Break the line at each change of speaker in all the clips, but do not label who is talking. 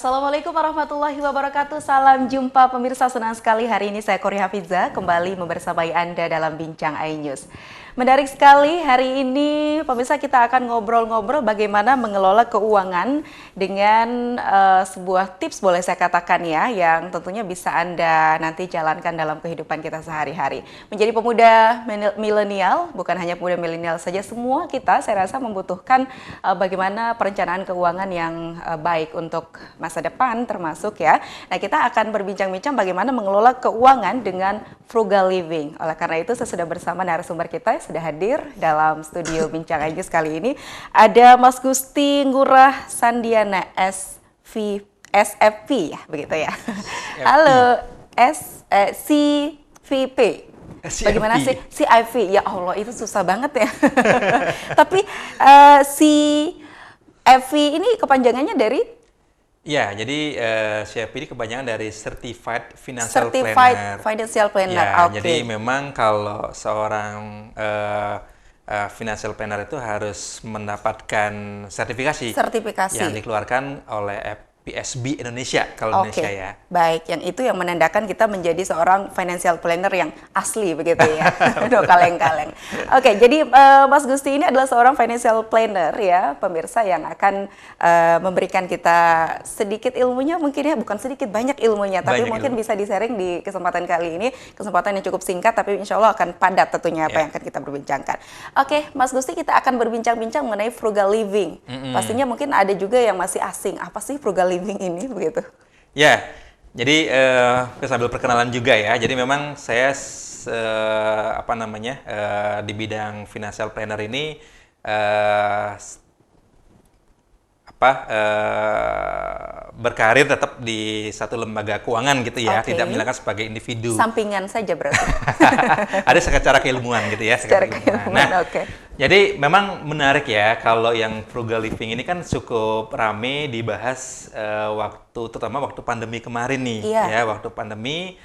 Assalamualaikum warahmatullahi wabarakatuh. Salam jumpa pemirsa, senang sekali hari ini saya Korea Hafiza kembali membersamai Anda dalam Bincang iNews. Menarik sekali hari ini pemirsa, kita akan ngobrol-ngobrol bagaimana mengelola keuangan dengan sebuah tips boleh saya katakan ya, yang tentunya bisa Anda nanti jalankan dalam kehidupan kita sehari-hari. Menjadi pemuda milenial, bukan hanya pemuda milenial saja, semua kita saya rasa membutuhkan bagaimana perencanaan keuangan yang baik untuk masa depan termasuk ya. Nah, kita akan berbincang-bincang bagaimana mengelola keuangan dengan frugal living. Oleh karena itu saya sudah bersama narasumber kita sudah hadir dalam studio Bincang iNews kali ini. Ada Mas Gusti Ngurah Sandiana SFP ya, begitu ya. Halo CVP. Bagaimana sih CIV? Ya Allah, itu susah banget ya. Tapi CFP ini kepanjangannya dari?
Ya, jadi CFP ini kepanjangan dari Certified Financial
Planner.
Ya,
Okay.
jadi memang kalau seorang financial planner itu harus mendapatkan sertifikasi yang dikeluarkan oleh PSB Indonesia, kalau Indonesia ya.
Baik, yang itu yang menandakan kita menjadi seorang financial planner yang asli begitu ya. Udah kaleng-kaleng. Oke, jadi Mas Gusti ini adalah seorang financial planner ya, pemirsa, yang akan memberikan kita sedikit ilmunya, mungkin ya, bukan sedikit, banyak ilmunya, tapi mungkin bisa di-sharing di kesempatan kali ini, kesempatan yang cukup singkat tapi insya Allah akan padat tentunya apa yang akan kita berbincangkan. Oke, Mas Gusti, kita akan berbincang-bincang mengenai frugal living. Pastinya mungkin ada juga yang masih asing, apa sih frugal living ini begitu?
Ya, jadi sambil perkenalan juga ya. Jadi memang saya di bidang financial planner ini berkarir tetap di satu lembaga keuangan gitu ya, tidak menyalahkan sebagai individu.
Sampingan saja berarti.
Ada secara keilmuan gitu ya.
Secara keilmuan,
nah, jadi memang menarik ya, kalau yang frugal living ini kan cukup rame dibahas terutama waktu pandemi kemarin nih. Ya, waktu pandemi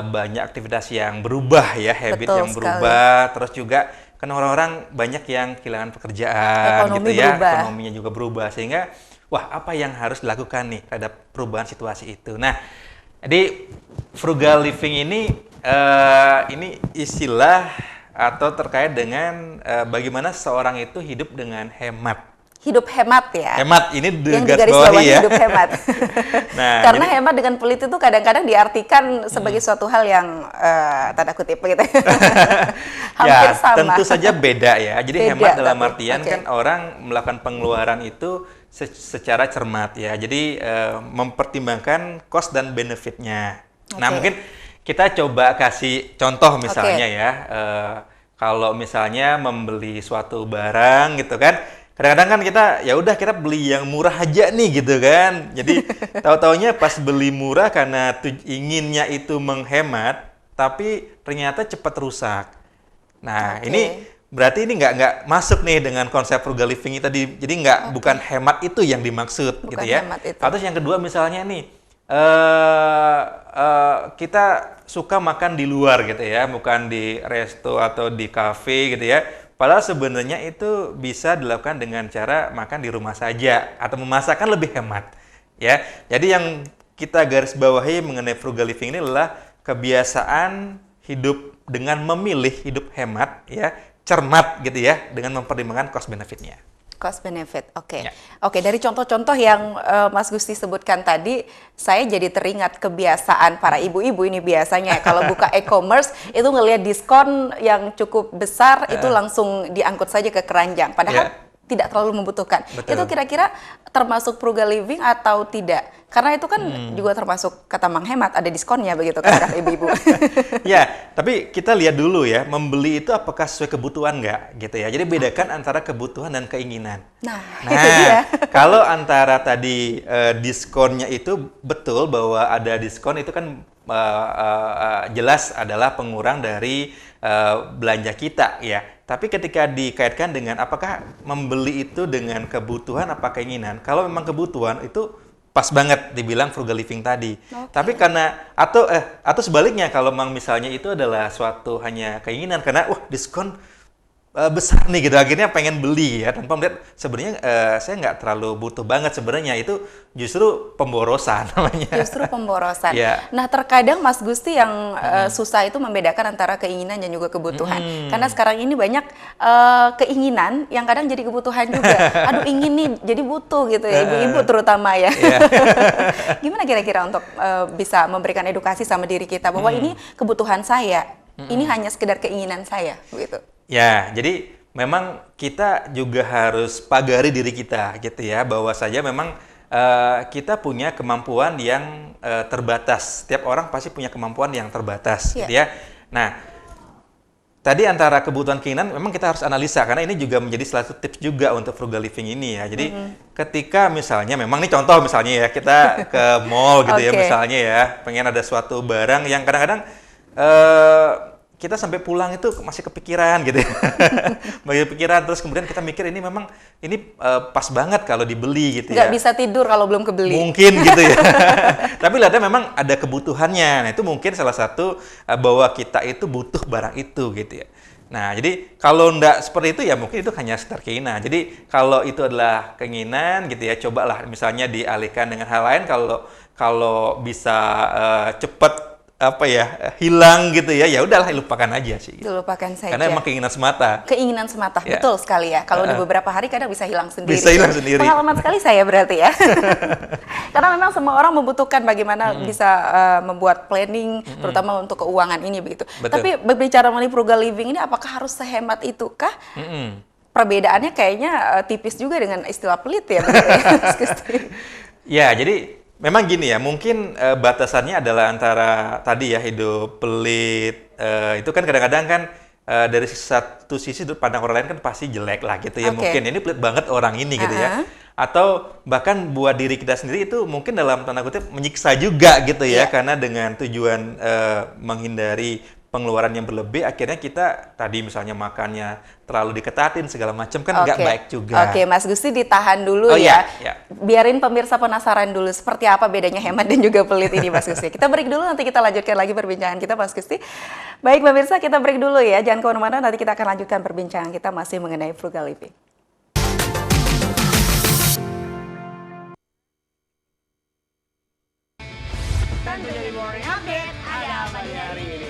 banyak aktivitas yang berubah ya, habit yang berubah, terus juga kan orang-orang banyak yang kehilangan pekerjaan gitu ya, ekonominya juga berubah, sehingga wah, apa yang harus dilakukan nih terhadap perubahan situasi itu. Nah, jadi frugal living ini istilah atau terkait dengan bagaimana seorang itu hidup dengan hemat.
Hidup hemat ya.
Hemat ini
garis bawah ya. Hidup hemat. Nah, karena hemat dengan pelit itu kadang-kadang diartikan sebagai suatu hal yang tanda kutip begitu. Hampir
ya,
sama.
Tentu saja beda ya. Jadi hemat dalam artian kan orang melakukan pengeluaran itu secara cermat ya. Jadi mempertimbangkan cost dan benefitnya. Nah, mungkin kita coba kasih contoh misalnya ya. Kalau misalnya membeli suatu barang gitu kan, kadang-kadang kan kita beli yang murah aja nih gitu kan. Jadi tahu-taunya pas beli murah karena inginnya itu menghemat, tapi ternyata cepat rusak. Nah, ini berarti ini nggak masuk nih dengan konsep frugal living tadi. Jadi bukan hemat itu yang dimaksud, bukan gitu ya. Atau yang kedua misalnya nih, kita suka makan di luar gitu ya, bukan di resto atau di kafe gitu ya. Padahal sebenarnya itu bisa dilakukan dengan cara makan di rumah saja atau memasakkan lebih hemat, ya. Jadi yang kita garis bawahi mengenai frugal living ini adalah kebiasaan hidup dengan memilih hidup hemat, ya, cermat gitu ya, dengan mempertimbangkan cost benefitnya.
Cost benefit, Oke, dari contoh-contoh yang Mas Gusti sebutkan tadi, saya jadi teringat kebiasaan para ibu-ibu ini biasanya kalau buka e-commerce itu ngelihat diskon yang cukup besar itu langsung diangkut saja ke keranjang, padahal tidak terlalu membutuhkan.
Betul.
Itu kira-kira termasuk frugal living atau tidak? Karena itu kan juga termasuk kata menghemat, ada diskonnya begitu kan kata ibu-ibu.
Ya, tapi kita lihat dulu ya, membeli itu apakah sesuai kebutuhan nggak gitu ya. Jadi bedakan antara kebutuhan dan keinginan.
Nah itu dia.
Kalau antara tadi diskonnya itu betul bahwa ada diskon itu kan jelas adalah pengurang dari belanja kita ya. Tapi ketika dikaitkan dengan apakah membeli itu dengan kebutuhan apa keinginan, kalau memang kebutuhan itu pas banget dibilang frugal living tadi. Tapi karena atau sebaliknya, kalau memang misalnya itu adalah suatu hanya keinginan karena diskon besar nih gitu, akhirnya pengen beli ya tanpa melihat sebenarnya saya nggak terlalu butuh banget sebenarnya, itu justru pemborosan namanya.
Justru pemborosan.
Ya.
Nah, terkadang Mas Gusti yang susah itu membedakan antara keinginan dan juga kebutuhan. Karena sekarang ini banyak keinginan yang kadang jadi kebutuhan juga. Aduh, ingin nih jadi butuh gitu ya, ibu-ibu terutama ya. Gimana kira-kira untuk bisa memberikan edukasi sama diri kita bahwa ini kebutuhan saya, ini hanya sekedar keinginan saya gitu.
Ya, jadi memang kita juga harus pagari diri kita gitu ya, bahwa saja memang kita punya kemampuan yang terbatas. Setiap orang pasti punya kemampuan yang terbatas gitu ya. Nah, tadi antara kebutuhan keinginan memang kita harus analisa, karena ini juga menjadi salah satu tips juga untuk frugal living ini ya. Jadi ketika misalnya memang ini contoh misalnya ya, kita ke mall gitu ya misalnya ya, pengen ada suatu barang yang kadang-kadang kita sampai pulang itu masih kepikiran gitu ya. Masih kepikiran, terus kemudian kita mikir ini memang ini pas banget kalau dibeli gitu ya.
Nggak bisa tidur kalau belum kebeli.
Mungkin gitu ya. Tapi lihatnya memang ada kebutuhannya. Nah, itu mungkin salah satu bahwa kita itu butuh barang itu gitu ya. Nah, jadi kalau nggak seperti itu ya mungkin itu hanya sekedar keinginan. Jadi kalau itu adalah keinginan gitu ya, cobalah misalnya dialihkan dengan hal lain, kalau bisa cepat hilang gitu ya, ya udahlah lupakan aja sih.
Lupakan saja.
Karena emang keinginan semata.
Keinginan semata, betul sekali ya. Kalau di beberapa hari kadang bisa hilang sendiri.
Bisa hilang sendiri.
Pengalaman sekali saya berarti ya. Karena memang semua orang membutuhkan bagaimana bisa membuat planning, terutama untuk keuangan ini begitu.
Betul.
Tapi berbicara mengenai frugal living ini, apakah harus sehemat itu kah? Perbedaannya kayaknya tipis juga dengan istilah pelit ya.
Ya, jadi memang gini ya, mungkin batasannya adalah antara tadi ya, hidup pelit, itu kan kadang-kadang kan dari satu sisi pandang orang lain kan pasti jelek lah gitu ya. Mungkin ini pelit banget orang ini gitu ya. Atau bahkan buat diri kita sendiri itu mungkin dalam tanda kutip menyiksa juga gitu ya, karena dengan tujuan menghindari pengeluaran yang berlebih, akhirnya kita tadi misalnya makannya terlalu diketatin segala macam kan nggak baik juga.
Oke, Mas Gusti ditahan dulu ya. Biarin pemirsa penasaran dulu seperti apa bedanya hemat dan juga pelit ini Mas Gusti. Kita break dulu, nanti kita lanjutkan lagi perbincangan kita Mas Gusti. Baik pemirsa, kita break dulu ya. Jangan kemana-mana, nanti kita akan lanjutkan perbincangan kita masih mengenai frugal living.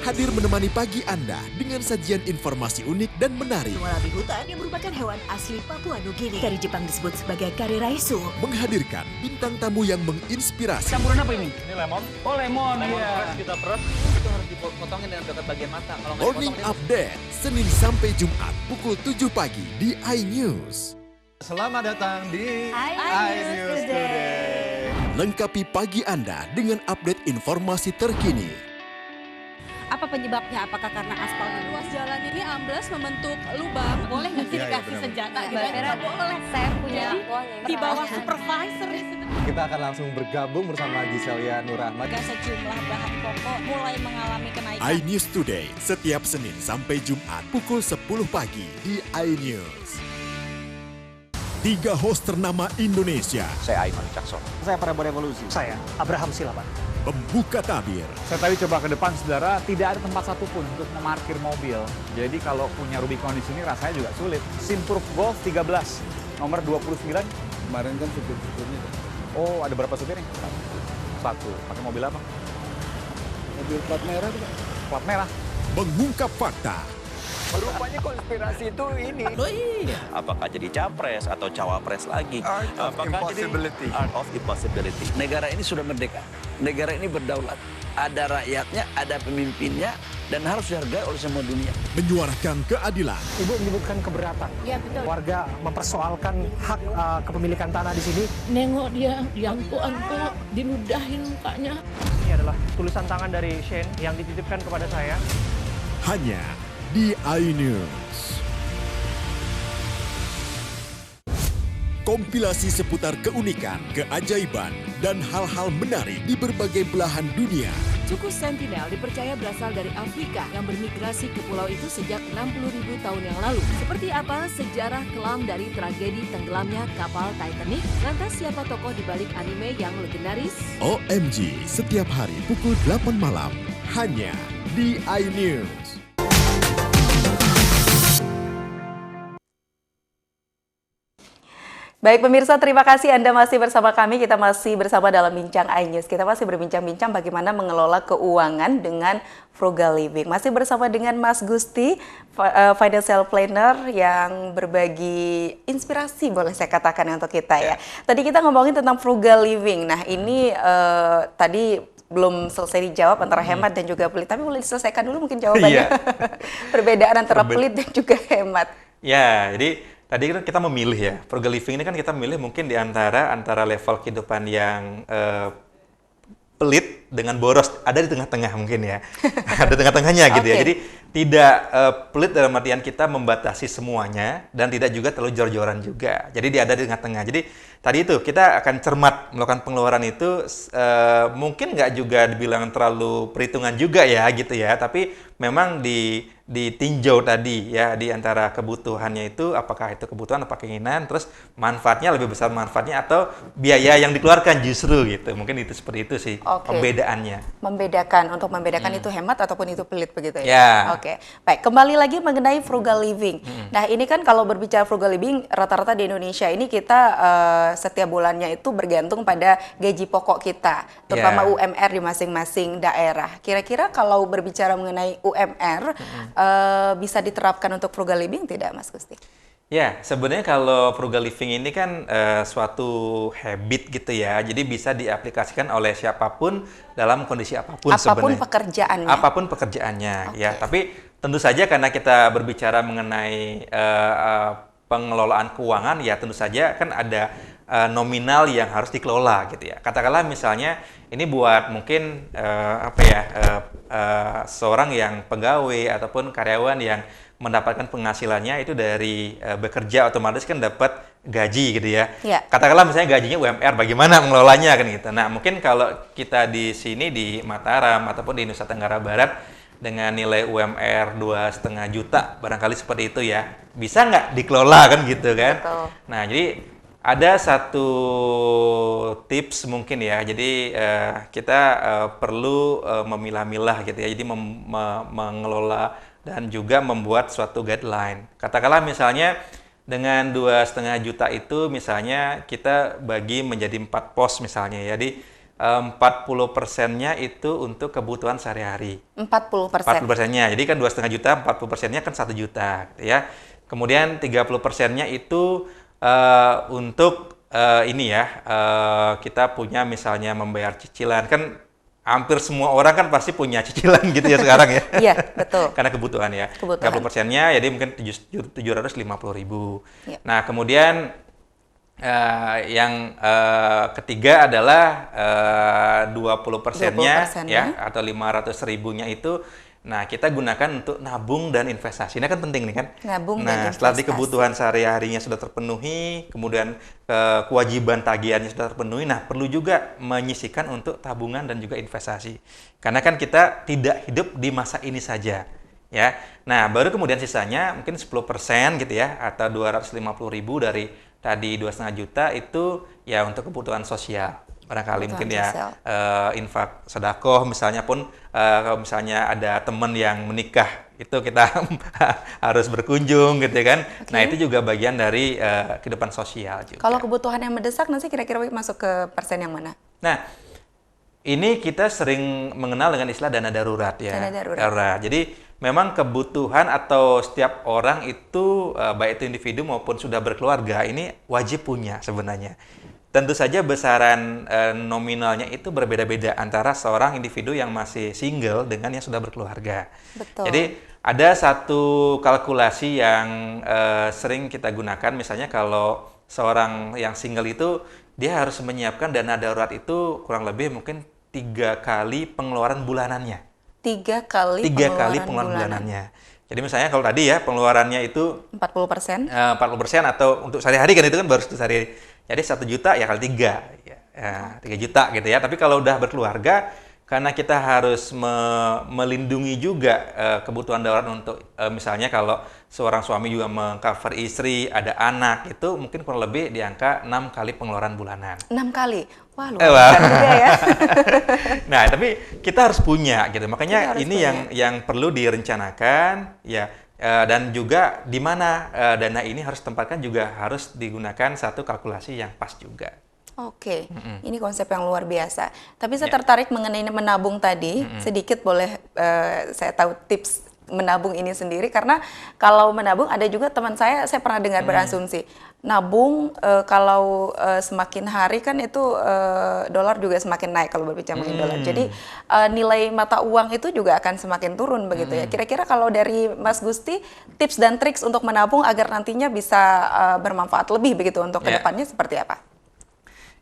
Hadir menemani pagi Anda dengan sajian informasi unik dan menarik.
Walabi hutan yang merupakan hewan asli Papua Nugini. Dari Jepang disebut sebagai kare raisu.
Menghadirkan bintang tamu yang menginspirasi.
Campuran apa ini? Ini lemon. Oh lemon, iya.
Kita peras, itu harus dipotongin dengan dekat bagian mata. Kalau nggak
Morning
dipotong,
Update, Senin sampai Jumat pukul 7 pagi di iNews.
Selamat datang di iNews Today.
Lengkapi pagi Anda dengan update informasi terkini.
Apa penyebabnya? Apakah karena aspal ruas jalan ini ambles membentuk lubang? Boleh nggak sih dikasih senjata? Nggak boleh. Saya punya di bawah supervisor.
Kita akan langsung bergabung bersama Giselia Nur Ahmad.
Sejumlah bahan pokok mulai mengalami kenaikan.
iNews Today setiap Senin sampai Jumat pukul 10 pagi di iNews. 3 host ternama Indonesia.
Saya Aiman Caksono. Saya Prabowo Revolusi.
Saya Abraham Silaban.
Membuka tabir.
Saya tadi coba ke depan, saudara, tidak ada tempat satupun untuk memarkir mobil. Jadi kalau punya Rubicon di sini rasanya juga sulit. Simproof Golf 13, nomor 29.
Kemarin kan supir-supirnya.
Oh, ada berapa supirnya? Satu. Pakai mobil apa?
Mobil plat merah tuh, Pak.
Plat merah.
Mengungkap fakta.
Rupanya konspirasi itu ini. Oh iya. Apakah jadi capres atau cawapres lagi? Apakah jadi art of impossibility. Negara ini sudah merdeka. Negara ini berdaulat. Ada rakyatnya, ada pemimpinnya, dan harus dihargai oleh semua dunia.
Menyuarakan keadilan.
Ibu menyebutkan keberatan.
Ya betul.
Warga mempersoalkan hak kepemilikan tanah di sini.
Nengok dia, diangkut-angkut, diludahin mukanya.
Ini adalah tulisan tangan dari Shane yang dititipkan kepada saya.
Hanya di iNews. Kompilasi seputar keunikan, keajaiban, dan hal-hal menarik di berbagai belahan dunia.
Suku Sentinel dipercaya berasal dari Afrika yang bermigrasi ke pulau itu sejak 60.000 tahun yang lalu. Seperti apa sejarah kelam dari tragedi tenggelamnya kapal Titanic? Lantas siapa tokoh di balik anime yang legendaris?
OMG setiap hari pukul 8 malam hanya di iNews.
Baik pemirsa, terima kasih Anda masih bersama kami. Kita masih bersama dalam Bincang iNews. Kita masih berbincang-bincang bagaimana mengelola keuangan dengan frugal living. Masih bersama dengan Mas Gusti, financial planner yang berbagi inspirasi boleh saya katakan untuk kita ya. Tadi kita ngomongin tentang frugal living. Nah ini tadi belum selesai dijawab antara hemat dan juga pelit. Tapi boleh diselesaikan dulu mungkin jawabannya. Perbedaan antara pelit dan juga hemat.
Ya, jadi tadi kan kita memilih ya, frugal living ini kan kita memilih mungkin di antara level kehidupan yang pelit dengan boros, ada di tengah-tengah mungkin ya, ada tengah-tengahnya gitu ya. Jadi tidak pelit dalam artian kita membatasi semuanya dan tidak juga terlalu jor-joran juga. Jadi dia ada di tengah-tengah. Jadi tadi itu kita akan cermat melakukan pengeluaran itu, mungkin nggak juga dibilang terlalu perhitungan juga ya gitu ya, tapi memang ditinjau tadi ya di antara kebutuhannya itu, apakah itu kebutuhan apa keinginan, terus manfaatnya lebih besar manfaatnya atau biaya yang dikeluarkan justru gitu. Mungkin itu seperti itu sih pembedaannya.
Untuk membedakan itu hemat ataupun itu pelit begitu ya.
Ya.
Oke. Baik, kembali lagi mengenai frugal living. Nah, ini kan kalau berbicara frugal living rata-rata di Indonesia ini kita setiap bulannya itu bergantung pada gaji pokok kita, terutama UMR di masing-masing daerah. Kira-kira kalau berbicara mengenai UMR bisa diterapkan untuk frugal living tidak, Mas Gusti?
Ya, sebenarnya kalau frugal living ini kan suatu habit gitu ya, jadi bisa diaplikasikan oleh siapapun dalam kondisi apapun sebenarnya. Apapun pekerjaannya, ya. Tapi tentu saja karena kita berbicara mengenai pengelolaan keuangan, ya tentu saja kan ada nominal yang harus dikelola gitu ya. Katakanlah misalnya ini buat mungkin seorang yang pegawai ataupun karyawan yang mendapatkan penghasilannya itu dari bekerja, otomatis kan dapat gaji gitu ya. Katakanlah misalnya gajinya UMR, bagaimana mengelolanya kan gitu. Nah mungkin kalau kita di sini di Mataram ataupun di Nusa Tenggara Barat dengan nilai UMR 2,5 juta barangkali seperti itu ya, bisa nggak dikelola kan gitu kan.
Betul.
Nah jadi ada satu tips mungkin ya, jadi kita perlu memilah-milah gitu ya, jadi mengelola dan juga membuat suatu guideline. Katakanlah misalnya dengan 2,5 juta itu misalnya kita bagi menjadi 4 pos misalnya, jadi 40%-nya itu untuk kebutuhan sehari-hari. 40%-nya, jadi kan 2,5 juta, 40%-nya kan 1 juta gitu ya. Kemudian 30%-nya itu untuk kita punya misalnya membayar cicilan, kan hampir semua orang kan pasti punya cicilan gitu ya sekarang ya.
Iya, betul.
Karena kebutuhan ya. 30%-nya jadi mungkin 750.000. Nah, kemudian yang ketiga adalah 20%-nya ya, atau 500.000-nya itu kita gunakan untuk nabung dan investasi. Ini kan penting nih kan.
Nabung dan investasi.
Setelah kebutuhan sehari-harinya sudah terpenuhi, kemudian kewajiban tagihannya sudah terpenuhi, perlu juga menyisihkan untuk tabungan dan juga investasi. Karena kan kita tidak hidup di masa ini saja, ya. Nah, baru kemudian sisanya mungkin 10% gitu ya, atau 250.000 dari tadi 2,5 juta itu ya untuk kebutuhan sosial. Barangkali mungkin ya infak sedekah misalnya pun, kalau misalnya ada teman yang menikah itu kita harus berkunjung gitu kan. Nah itu juga bagian dari kehidupan sosial juga.
Kalau kebutuhan yang mendesak nanti kira-kira masuk ke persen yang mana?
Nah ini kita sering mengenal dengan istilah dana darurat ya.
Dana darurat.
Jadi memang kebutuhan atau setiap orang itu baik itu individu maupun sudah berkeluarga ini wajib punya sebenarnya. Tentu saja besaran nominalnya itu berbeda-beda antara seorang individu yang masih single dengan yang sudah berkeluarga.
Betul.
Jadi ada satu kalkulasi yang sering kita gunakan, misalnya kalau seorang yang single itu dia harus menyiapkan dana darurat itu kurang lebih mungkin 3 kali pengeluaran bulanannya.
3 kali
pengeluaran bulanannya. Jadi misalnya kalau tadi ya pengeluarannya itu
40%.
40% atau untuk sehari-hari kan itu kan baru sehari-hari. Jadi 1 juta ya kali 3, ya, 3 juta gitu ya. Tapi kalau udah berkeluarga, karena kita harus melindungi juga kebutuhan darurat untuk misalnya kalau seorang suami juga mengcover istri, ada anak, itu mungkin kurang lebih di angka 6 kali pengeluaran bulanan.
6 kali? Wah, luar biasa juga ya.
Nah, tapi kita harus punya gitu. Makanya ini yang perlu direncanakan ya. Dan juga di mana dana ini harus ditempatkan juga harus digunakan satu kalkulasi yang pas juga.
Oke, ini konsep yang luar biasa. Tapi saya tertarik mengenai menabung tadi. Sedikit boleh saya tahu tips menabung ini sendiri, karena kalau menabung ada juga teman saya pernah dengar berasumsi nabung kalau semakin hari kan itu dolar juga semakin naik kalau berbicara mengenai dolar. Jadi nilai mata uang itu juga akan semakin turun begitu ya. Kira-kira kalau dari Mas Gusti tips dan triks untuk menabung agar nantinya bisa bermanfaat lebih begitu untuk kedepannya seperti apa?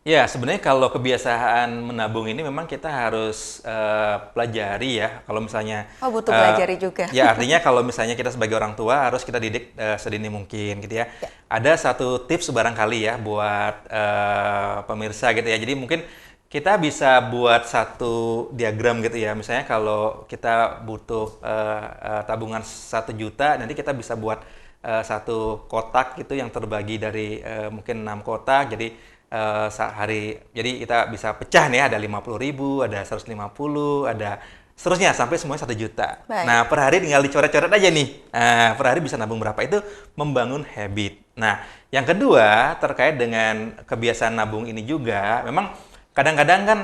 Ya, sebenarnya kalau kebiasaan menabung ini memang kita harus pelajari ya. Kalau misalnya
butuh pelajari juga.
Ya, artinya kalau misalnya kita sebagai orang tua harus kita didik sedini mungkin gitu ya. Ada satu tips barangkali ya buat pemirsa gitu ya. Jadi mungkin kita bisa buat satu diagram gitu ya. Misalnya kalau kita butuh tabungan 1 juta, nanti kita bisa buat satu kotak gitu yang terbagi dari mungkin 6 kotak. Jadi sehari, jadi kita bisa pecah nih, ada 50.000, ada 150, ada seterusnya sampai semuanya 1 juta.
Baik.
Nah, per hari tinggal dicoret-coret aja nih. Per hari bisa nabung berapa, itu membangun habit. Nah, yang kedua terkait dengan kebiasaan nabung ini juga, memang kadang-kadang kan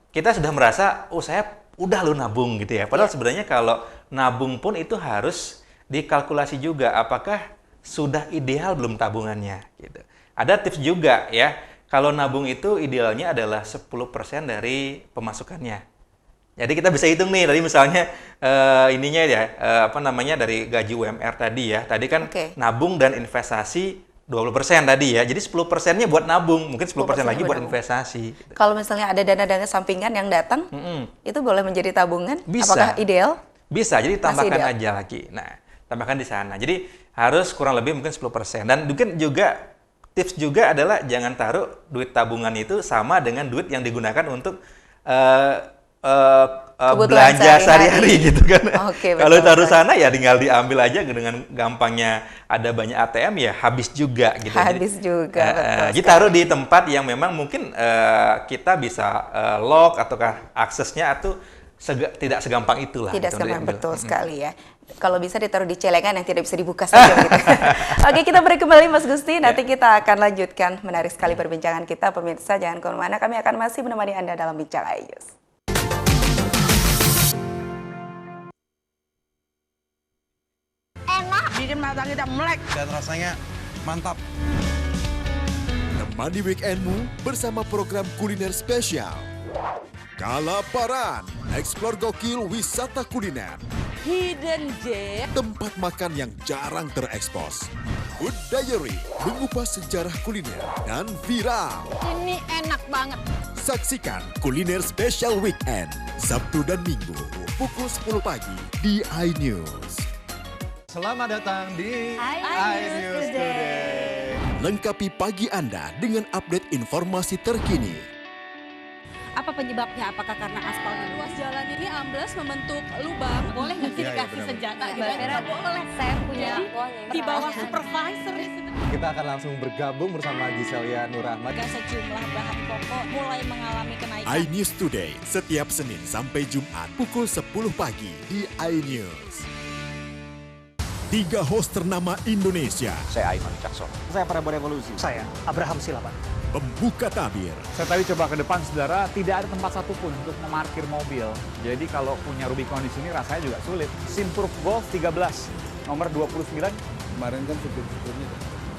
kita sudah merasa, saya udah lo nabung gitu ya. Padahal sebenarnya kalau nabung pun itu harus dikalkulasi juga, apakah sudah ideal belum tabungannya gitu. Ada tips juga ya. Kalau nabung itu idealnya adalah 10% dari pemasukannya. Jadi kita bisa hitung nih, tadi misalnya ininya ya, dari gaji UMR tadi ya. Tadi kan nabung dan investasi 20% tadi ya. Jadi 10%-nya buat nabung, mungkin 10% lagi buat investasi.
Kalau misalnya ada dana-dana sampingan yang datang, itu boleh menjadi tabungan?
Bisa.
Apakah ideal?
Bisa, jadi tambahkan aja lagi. Nah, tambahkan di sana. Jadi harus kurang lebih mungkin 10%. Dan mungkin juga tips juga adalah jangan taruh duit tabungan itu sama dengan duit yang digunakan untuk belanja sehari-hari gitu kan. Kalau taruh sana ya tinggal diambil aja dengan gampangnya, ada banyak ATM ya habis juga gitu.
Habis juga.
Jadi taruh di tempat yang memang mungkin kita bisa lock ataukah aksesnya atau tidak segampang itulah.
Tidak segampang, betul sekali ya. Kalau bisa ditaruh di celengan yang tidak bisa dibuka saja gitu. Oke, kita break kembali Mas Gusti. Nanti kita akan lanjutkan. Menarik sekali perbincangan kita. Pemirsa jangan kemana-mana. Kami akan masih menemani Anda dalam Bincang iNews.
Enak, bikin mata kita melek.
Dan rasanya mantap.
Temani weekendmu bersama program kuliner spesial. Kalaparan, eksplor gokil wisata kuliner.
Hidden Gem.
Tempat makan yang jarang terekspos. Food Diary, mengupas sejarah kuliner dan viral.
Ini enak banget.
Saksikan kuliner spesial weekend, Sabtu dan Minggu, pukul 10 pagi di iNews.
Selamat datang di
iNews Today.
Lengkapi pagi Anda dengan update informasi terkini.
Apa penyebabnya? Apakah karena aspal
ruas jalan ini ambles membentuk lubang?
Boleh nggak sih dikasih senjata?
Nggak boleh.
Saya punya
Di bawah supervisor.
Kita akan langsung bergabung bersama Giselia Nurahmat.
Sejumlah bahan pokok mulai mengalami kenaikan.
iNews Today, setiap Senin sampai Jumat pukul 10 pagi di iNews. 3 host ternama Indonesia.
Saya Aiman Caksono.
Saya Prabowo Revolusi.
Saya Abraham Silaban.
Pembuka tabir.
Saya tadi coba ke depan, saudara, tidak ada tempat satupun untuk memarkir mobil. Jadi kalau punya Rubicon di sini rasanya juga sulit. Simproof Golf 13, nomor 29.
Kemarin kan supir-supirnya.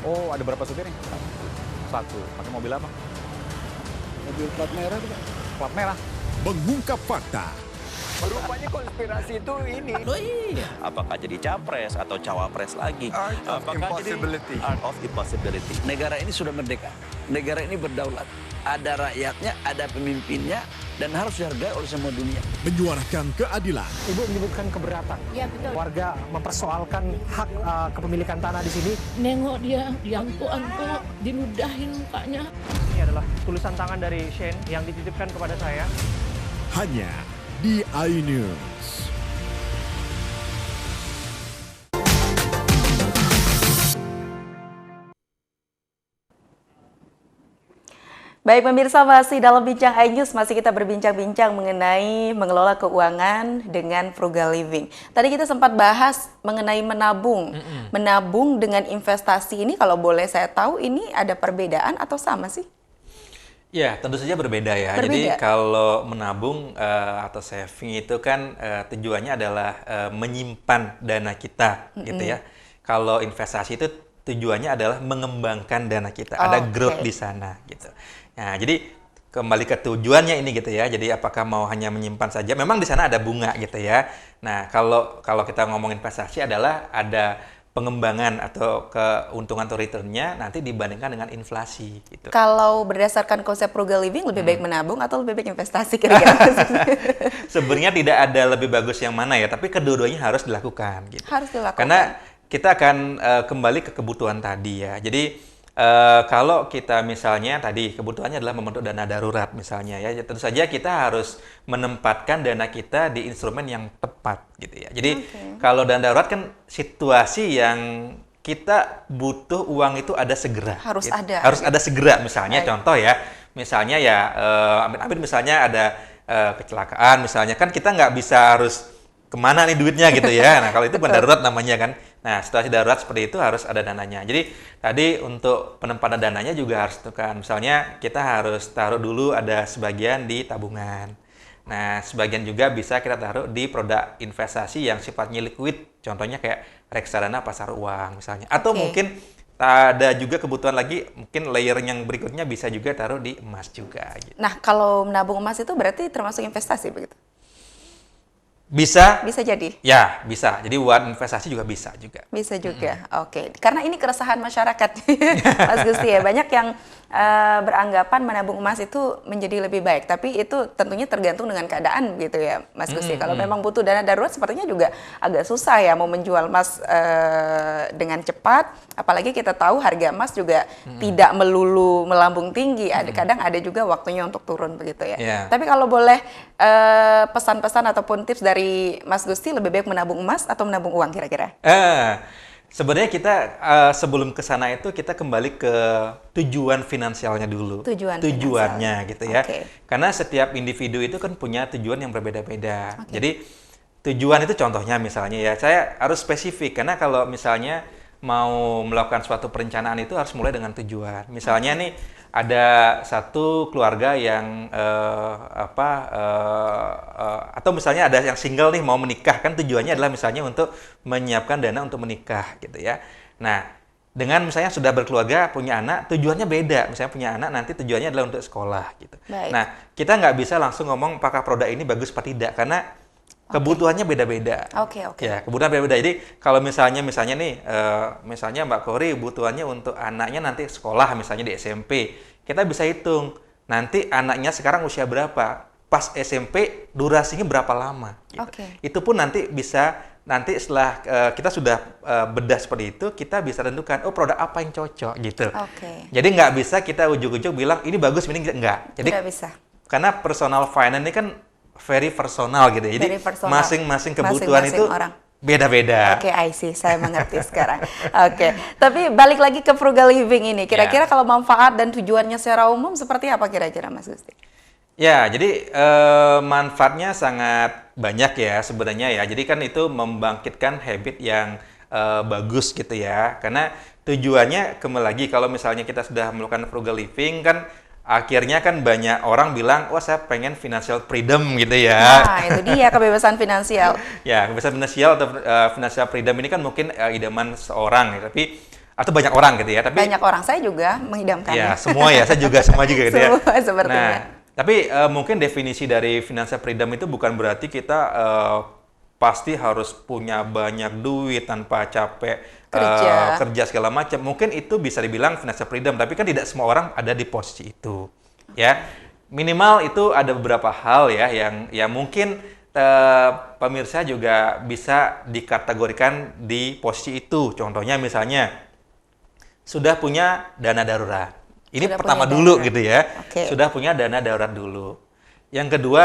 Oh, ada berapa supir nih? 1. Pakai mobil apa?
Mobil plat merah tuh, Pak.
Plat merah.
Mengungkap fakta.
Rupanya konspirasi itu ini. Apakah jadi capres atau cawapres lagi? Apakah jadi art of impossibility. Negara ini sudah merdeka. Negara ini berdaulat. Ada rakyatnya, ada pemimpinnya, dan harus dihargai oleh semua dunia.
Menyuarakan keadilan.
Ibu menyebutkan keberatan.
Ya betul.
Warga mempersoalkan hak kepemilikan tanah di sini.
Nengok dia diangkut-angkut, diludahin mukanya.
Ini adalah tulisan tangan dari Shane yang dititipkan kepada saya.
Hanya di iNews.
Baik pemirsa, masih dalam Bincang iNews, masih kita berbincang-bincang mengenai mengelola keuangan dengan frugal living. Tadi kita sempat bahas mengenai menabung. Menabung dengan investasi ini kalau boleh saya tahu ini ada perbedaan atau sama sih?
Ya, tentu saja berbeda ya.
Berbeda.
Jadi kalau menabung atau saving itu kan tujuannya adalah menyimpan dana kita gitu ya. Kalau investasi itu tujuannya adalah mengembangkan dana kita. Ada growth di sana gitu. Nah, jadi kembali ke tujuannya ini gitu ya. Jadi apakah mau hanya menyimpan saja? Memang di sana ada bunga gitu ya. Nah, kalau kita ngomong investasi adalah ada pengembangan atau keuntungan atau return-nya nanti dibandingkan dengan inflasi gitu.
Kalau berdasarkan konsep frugal living lebih baik menabung atau lebih baik investasi kira-kira?
Sebenarnya tidak ada lebih bagus yang mana ya, tapi kedua-duanya harus dilakukan gitu.
Harus dilakukan.
Karena kita akan kembali ke kebutuhan tadi ya. Jadi kalau kita misalnya tadi kebutuhannya adalah membentuk dana darurat misalnya ya, tentu saja kita harus menempatkan dana kita di instrumen yang tepat gitu ya. Jadi kalau dana darurat kan situasi yang kita butuh uang itu ada segera.
Harus
gitu.
ada.
Harus ada segera misalnya contoh ya. Misalnya ya amit-amit misalnya ada kecelakaan misalnya, kan kita nggak bisa harus kemana nih duitnya gitu ya. Nah kalau itu bukan darurat namanya kan. Nah situasi darurat seperti itu harus ada dananya. Jadi tadi untuk penempatan dananya juga harus tentukan. Misalnya kita harus taruh dulu ada sebagian di tabungan. Nah sebagian juga bisa kita taruh di produk investasi yang sifatnya liquid. Contohnya kayak reksadana pasar uang misalnya. Atau mungkin ada juga kebutuhan lagi, mungkin layer yang berikutnya bisa juga taruh di emas juga. Gitu.
Nah kalau menabung emas itu berarti termasuk investasi begitu?
Bisa
jadi
ya, bisa. Jadi buat investasi juga bisa juga.
Bisa juga. Oke, karena ini keresahan masyarakat Mas Gusti ya, banyak yang beranggapan menabung emas itu menjadi lebih baik, tapi itu tentunya tergantung dengan keadaan gitu ya Mas Gusti. Kalau memang butuh dana darurat sepertinya juga agak susah ya mau menjual emas dengan cepat, apalagi kita tahu harga emas juga tidak melulu melambung tinggi, kadang ada juga waktunya untuk turun begitu ya. Tapi kalau boleh pesan-pesan ataupun tips dari Mas Gusti, lebih baik menabung emas atau menabung uang kira-kira?
Sebenarnya kita sebelum ke sana itu kita kembali ke tujuan finansialnya dulu. Tujuannya gitu ya. Karena setiap individu itu kan punya tujuan yang berbeda-beda. Jadi tujuan itu contohnya misalnya ya, saya harus spesifik karena kalau misalnya mau melakukan suatu perencanaan itu harus mulai dengan tujuan. Misalnya nih ada satu keluarga yang atau misalnya ada yang single nih mau menikah, kan tujuannya adalah misalnya untuk menyiapkan dana untuk menikah gitu ya. Nah dengan misalnya sudah berkeluarga punya anak, tujuannya beda. Misalnya punya anak nanti tujuannya adalah untuk sekolah gitu. Nah kita nggak bisa langsung ngomong apakah produk ini bagus atau tidak karena kebutuhannya beda-beda. Ya, kebutuhan beda-beda. Jadi kalau misalnya nih, misalnya Mbak Kori butuhannya untuk anaknya nanti sekolah, misalnya di SMP, kita bisa hitung nanti anaknya sekarang usia berapa, pas SMP durasinya berapa lama. Gitu. Itu pun nanti bisa setelah kita sudah bedah seperti itu, kita bisa tentukan produk apa yang cocok gitu. Jadi nggak bisa kita ujuk-ujuk bilang ini bagus, ini enggak. Jadi
tidak bisa.
Karena personal finance ini kan very personal gitu. Jadi masing-masing kebutuhan itu beda-beda.
I see. Saya mengerti sekarang. Tapi balik lagi ke frugal living ini. Kira-kira kalau manfaat dan tujuannya secara umum seperti apa kira-kira Mas Gusti?
Ya, jadi manfaatnya sangat banyak ya sebenarnya ya. Jadi kan itu membangkitkan habit yang bagus gitu ya. Karena tujuannya kembali lagi kalau misalnya kita sudah melakukan frugal living kan akhirnya kan banyak orang bilang, wah saya pengen financial freedom gitu ya.
Nah itu dia kebebasan finansial.
Ya kebebasan finansial atau financial freedom ini kan mungkin idaman seorang ya, atau banyak orang gitu ya. Tapi
banyak orang, saya juga mengidamkannya.
Ya semua ya, saya juga semua juga gitu ya.
Semua sepertinya.
Nah tapi mungkin definisi dari financial freedom itu bukan berarti kita pasti harus punya banyak duit tanpa capek kerja segala macam. Mungkin itu bisa dibilang financial freedom, tapi kan tidak semua orang ada di posisi itu. Ya, minimal itu ada beberapa hal ya yang mungkin pemirsa juga bisa dikategorikan di posisi itu. Contohnya misalnya sudah punya dana darurat. Ini pertama dulu gitu ya. Sudah punya dana darurat dulu. Yang kedua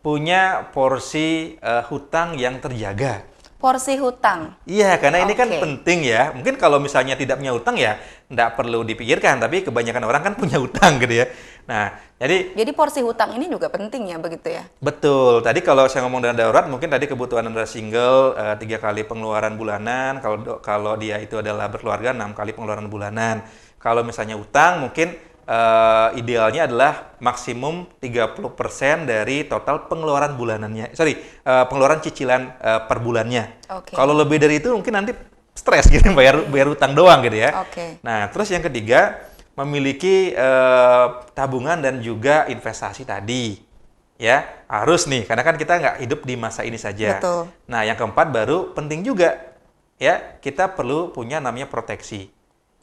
punya porsi hutang yang terjaga.
Porsi hutang.
Iya, karena ini kan
Oke.
penting ya. Mungkin kalau misalnya tidak punya hutang ya nggak perlu dipikirkan, tapi kebanyakan orang kan punya hutang gitu ya. Nah, jadi
porsi hutang ini juga penting ya begitu ya?
betul. Tadi kalau saya ngomong dana darurat, mungkin tadi kebutuhan adalah single 3 kali pengeluaran bulanan. Kalau dia itu adalah berkeluarga 6 kali pengeluaran bulanan. Kalau misalnya utang, mungkin idealnya adalah maksimum 30% dari total pengeluaran bulanannya. Pengeluaran cicilan per bulannya.
Oke.
Kalau lebih dari itu mungkin nanti stres gitu bayar utang doang gitu ya.
Oke.
Nah, terus yang ketiga, memiliki tabungan dan juga investasi tadi. Ya, harus nih, karena kan kita nggak hidup di masa ini saja.
Betul.
Nah, yang keempat baru penting juga, ya, kita perlu punya namanya proteksi.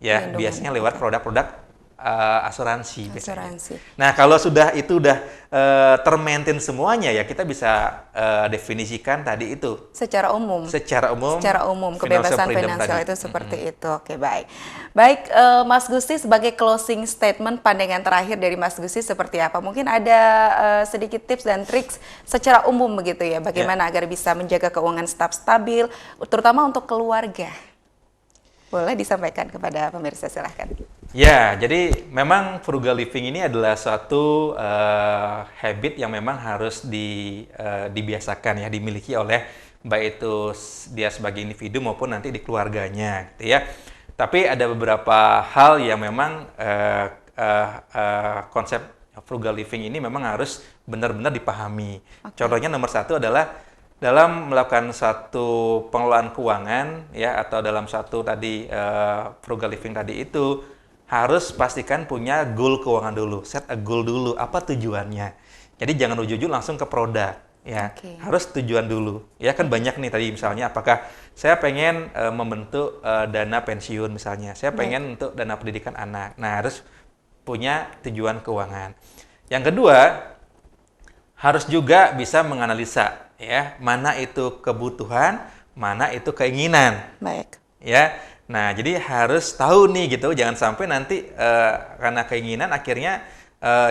Ya,
Perlindungan.
biasanya lewat produk-produk asuransi.
Asuransi.
Nah, kalau itu udah termaintain semuanya, ya kita bisa definisikan tadi itu.
Secara umum.
Secara umum.
Kebebasan finansial itu seperti itu. Oke, baik. Baik, Mas Gusti, sebagai closing statement, pandangan terakhir dari Mas Gusti seperti apa? Mungkin ada sedikit tips dan triks secara umum begitu ya, bagaimana agar bisa menjaga keuangan tetap stabil, terutama untuk keluarga. Boleh disampaikan kepada pemirsa, silahkan.
Ya, jadi memang frugal living ini adalah suatu habit yang memang harus dibiasakan ya, dimiliki oleh baik itu dia sebagai individu maupun nanti di keluarganya, gitu ya. Tapi ada beberapa hal yang memang konsep frugal living ini memang harus benar-benar dipahami. Contohnya nomor satu adalah dalam melakukan satu pengelolaan keuangan ya, atau dalam satu tadi frugal living tadi itu harus pastikan punya goal keuangan dulu, set a goal dulu, apa tujuannya. Jadi jangan ujug-ujug langsung ke produk ya. Harus tujuan dulu. Ya kan banyak nih tadi misalnya apakah saya pengen membentuk dana pensiun misalnya. Saya pengen untuk dana pendidikan anak. Nah, harus punya tujuan keuangan. Yang kedua, harus juga bisa menganalisa ya, mana itu kebutuhan, mana itu keinginan.
Baik.
Ya. Nah, jadi harus tahu nih gitu, jangan sampai nanti karena keinginan akhirnya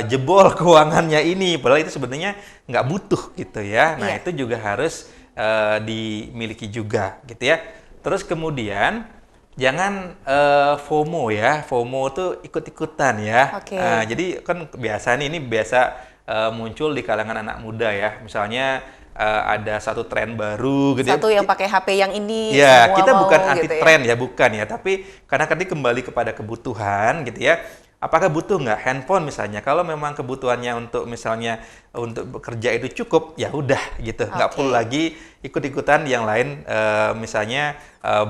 jebol keuangannya ini, padahal itu sebenarnya nggak butuh gitu ya. Nah, itu juga harus dimiliki juga gitu ya. Terus kemudian jangan FOMO ya, FOMO tuh ikut-ikutan ya. Jadi kan biasa nih, ini biasa muncul di kalangan anak muda ya, misalnya ada satu tren baru gitu.
Satu yang pakai HP yang ini.
Ya,
semua
kita bukan
mau,
anti
gitu
tren ya, bukan ya. Tapi karena tadi kembali kepada kebutuhan gitu ya. Apakah butuh nggak handphone misalnya? Kalau memang kebutuhannya untuk misalnya untuk bekerja itu cukup, ya udah gitu. Nggak perlu lagi ikut-ikutan yang lain, misalnya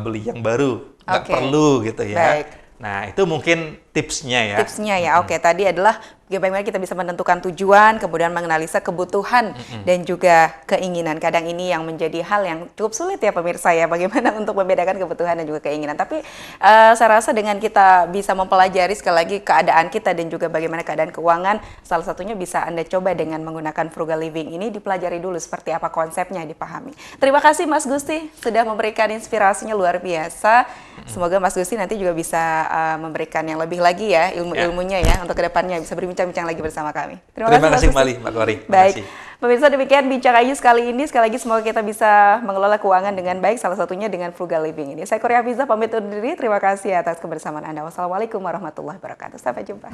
beli yang baru. Nggak perlu gitu ya.
Baik.
Nah, itu mungkin tipsnya ya.
Tipsnya ya, oke. Tadi adalah bagaimana kita bisa menentukan tujuan, kemudian menganalisa kebutuhan dan juga keinginan. Kadang ini yang menjadi hal yang cukup sulit ya pemirsa ya, bagaimana untuk membedakan kebutuhan dan juga keinginan. Tapi saya rasa dengan kita bisa mempelajari sekali lagi keadaan kita dan juga bagaimana keadaan keuangan, salah satunya bisa Anda coba dengan menggunakan frugal living ini, dipelajari dulu seperti apa konsepnya, dipahami. Terima kasih Mas Gusti sudah memberikan inspirasinya luar biasa. Semoga Mas Gusti nanti juga bisa memberikan yang lebih lagi ya, ilmu-ilmunya ya, untuk kedepannya bisa berbincang-bincang lagi bersama kami.
Terima kasih kembali Mbak Kori.
Baik, pemirsa, demikian Bincang Ayu kali ini. Sekali lagi semoga kita bisa mengelola keuangan dengan baik, salah satunya dengan frugal living ini. Saya Kori Hafizah pamit undur diri, terima kasih atas kebersamaan Anda. Wassalamualaikum warahmatullahi wabarakatuh. Sampai jumpa.